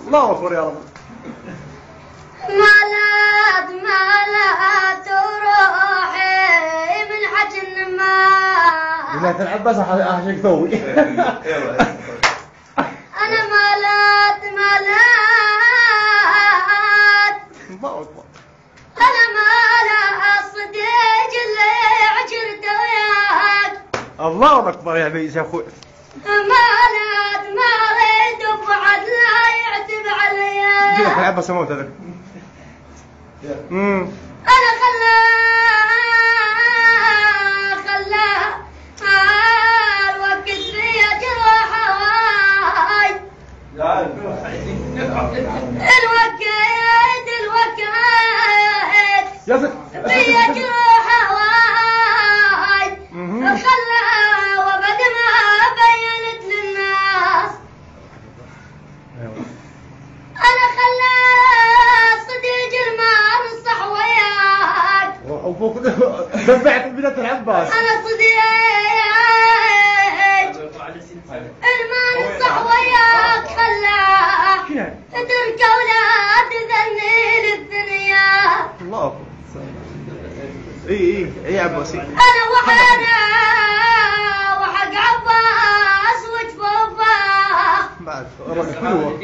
الله أكبر يا رب. مالات روحي من حجن ما لا تلعب بس عشان تسوي. أنا مالات الله أكبر. أنا مالات صديق اللي عشرت وياك. الله أكبر يا بيس يا أخوي. مالات ما ريد وبعد لا يعتب عليا. جينا تلعب بس موت هذا. أنا خلا الوقت فيا جروحه واي. الوقت فيا جروحه واي. خلا وبعد ما بينت للناس أنا خلا صديق المال صح وياك. وفوق دفعت بداية العباس. أنا صديق المال صح وياك خلاك تترك أولاد ذني للدنيا. الله أكبر. إيه يا عباسي. أنا وحنا وحق عباس وجفوفه بعد روح بدوة.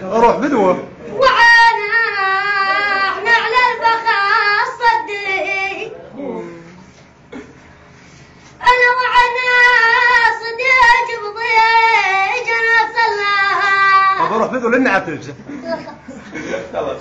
روح بدوة. وعنا احنا على البخاص صديق. أنا وعنا صديق بضيج أنا صلاح. طب روح بدوة لأن عتج. خلاص.